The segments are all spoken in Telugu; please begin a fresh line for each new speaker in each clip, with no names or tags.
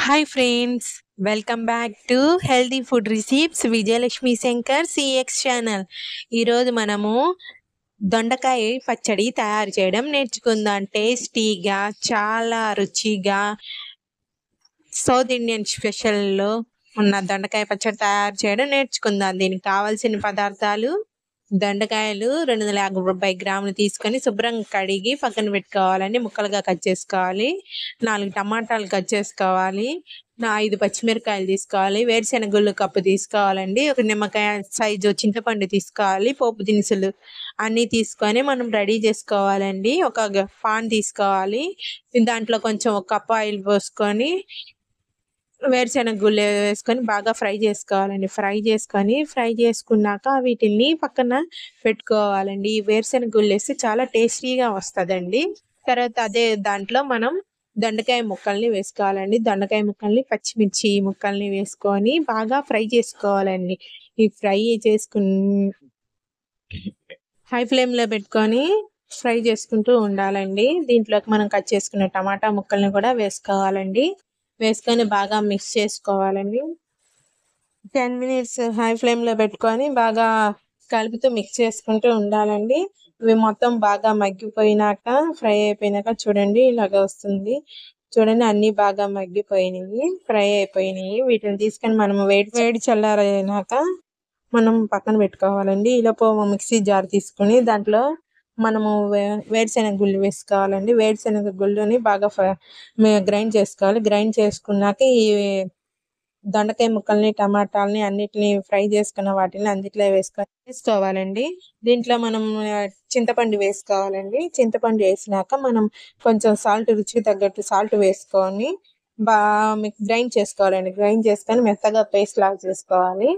Hi friends, welcome back to healthy food రిసీప్స్ Vijayalakshmi Shankar CX channel. ఈరోజు మనము దొండకాయ పచ్చడి తయారు చేయడం నేర్చుకుందాం. టేస్టీగా, చాలా రుచిగా సౌత్ ఇండియన్ స్పెషల్లో ఉన్న దొండకాయ పచ్చడి తయారు చేయడం నేర్చుకుందాం. దీనికి కావాల్సిన పదార్థాలు: దొండకాయలు 250 గ్రాములు తీసుకొని శుభ్రంగా కడిగి పక్కన పెట్టుకోవాలండి. ముక్కలుగా కట్ చేసుకోవాలి. 4 టమాటాలు కట్ చేసుకోవాలి. 5 పచ్చిమిరకాయలు తీసుకోవాలి. వేరుశెనగుళ్ళు కప్పు తీసుకోవాలండి. ఒక నిమ్మకాయ సైజు చింతపండు తీసుకోవాలి. పోపు దినుసులు అన్నీ తీసుకొని మనం రెడీ చేసుకోవాలండి. ఒక పాన్ తీసుకోవాలి. దాంట్లో కొంచెం ఒక కప్పు ఆయిల్ పోసుకొని వేరుశెనగ గుళ్ళు వేసుకొని బాగా ఫ్రై చేసుకోవాలండి. ఫ్రై చేసుకున్నాక వీటిని పక్కన పెట్టుకోవాలండి. ఈ వేరుశెనగ గుళ్ళు వేస్తే చాలా టేస్టీగా వస్తుందండి. తర్వాత అదే దాంట్లో మనం దొండకాయ ముక్కల్ని వేసుకోవాలండి. దొండకాయ ముక్కల్ని, పచ్చిమిర్చి ముక్కల్ని వేసుకొని బాగా ఫ్రై చేసుకోవాలండి. ఈ ఫ్రై హై ఫ్లేమ్లో పెట్టుకొని ఫ్రై చేసుకుంటూ ఉండాలండి. దీంట్లోకి మనం కట్ చేసుకున్న టమాటా ముక్కల్ని కూడా వేసుకోవాలండి. వేసుకొని బాగా మిక్స్ చేసుకోవాలండి. 10 మినిట్స్ హై ఫ్లేమ్లో పెట్టుకొని బాగా కలుపుతూ మిక్స్ చేసుకుంటూ ఉండాలండి. ఇవి మొత్తం బాగా మగ్గిపోయినాక, ఫ్రై అయిపోయినాక చూడండి ఇలాగ వస్తుంది. చూడండి, అన్నీ బాగా మగ్గిపోయినాయి, ఫ్రై అయిపోయినాయి. వీటిని తీసుకొని మనము వేడి చల్లారైనాక మనం పక్కన పెట్టుకోవాలండి. ఈలోపు మిక్సీ జార్ తీసుకొని దాంట్లో మనము వేరుశెనగ గుళ్ళు వేసుకోవాలండి. వేరుశెనగ గుళ్ళని బాగా గ్రైండ్ చేసుకోవాలి. గ్రైండ్ చేసుకున్నాక ఈ దొండకాయ ముక్కల్ని, టమాటాలని అన్నిటిని ఫ్రై చేసుకున్న వాటిని అందులో వేసుకోవాలండి. దీంట్లో మనం చింతపండు వేసుకోవాలండి. చింతపండు వేసినాక మనం కొంచెం సాల్ట్, రుచికి తగ్గట్టు సాల్ట్ వేసుకొని బాగా గ్రైండ్ చేసుకోవాలండి. గ్రైండ్ చేసుకొని మెత్తగా పేస్ట్ లాగా చేసుకోవాలి.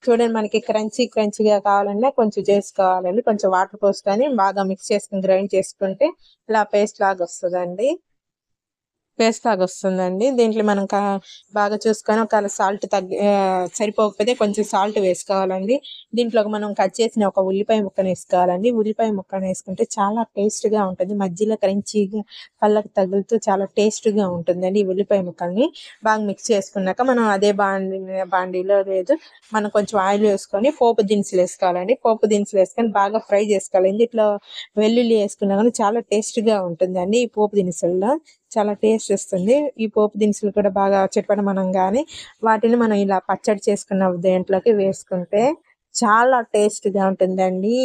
చూడండి, మనకి క్రంచీగా కావాలంటే కొంచెం చేసుకోవాలండి. కొంచెం వాటర్ పోసుకొని బాగా మిక్స్ చేసుకుని గ్రైండ్ చేసుకుంటే ఇలా పేస్ట్ లాగా వస్తుందండి. దీంట్లో మనం బాగా చూసుకొని ఒకవేళ సాల్ట్ సరిపోకపోతే కొంచెం సాల్ట్ వేసుకోవాలండి. దీంట్లో మనం కట్ చేసిన ఒక ఉల్లిపాయ ముక్కను వేసుకోవాలండి. ఉల్లిపాయ ముక్కను వేసుకుంటే చాలా టేస్ట్గా ఉంటుంది. మధ్యలో క్రంచీగా పళ్ళకు తగులుతూ చాలా టేస్ట్గా ఉంటుందండి. ఈ ఉల్లిపాయ ముక్కల్ని బాగా మిక్స్ చేసుకున్నాక మనం అదే బాండీలో మనం కొంచెం ఆయిల్ వేసుకొని పోపు దినుసులు వేసుకోవాలండి. పోపు దినుసులు వేసుకొని బాగా ఫ్రై చేసుకోవాలి. ఇందులో వెల్లుల్లి వేసుకున్నా కానీ చాలా టేస్ట్గా ఉంటుందండి. ఈ పోపు దినుసుల్లో చాలా టేస్ట్ వస్తుంది. ఈ పోపు దినుసులు కూడా బాగా చిటపటమనంగానే వాటిని మనం ఇలా పచ్చడి చేసుకున్న దేంట్లోకి వేసుకుంటే చాలా టేస్ట్గా ఉంటుందండి.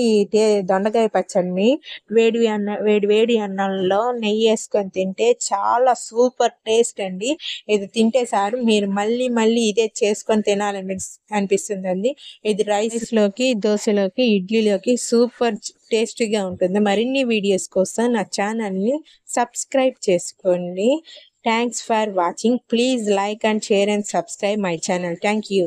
దొండకాయ పచ్చడిని వేడి అన్నంలో నెయ్యి వేసుకొని తింటే చాలా సూపర్ టేస్ట్ అండి. ఇది తింటే సార్ మీరు మళ్ళీ ఇదే చేసుకొని తినాలని అనిపిస్తుందండి. ఇది రైస్లోకి, దోశలోకి, ఇడ్లీలోకి సూపర్ టేస్టీగా ఉంటుంది. మరిన్ని వీడియోస్ కోసం నా ఛానల్ని సబ్స్క్రైబ్ చేసుకోండి. Thanks for watching. Please like and share and subscribe my channel. Thank you.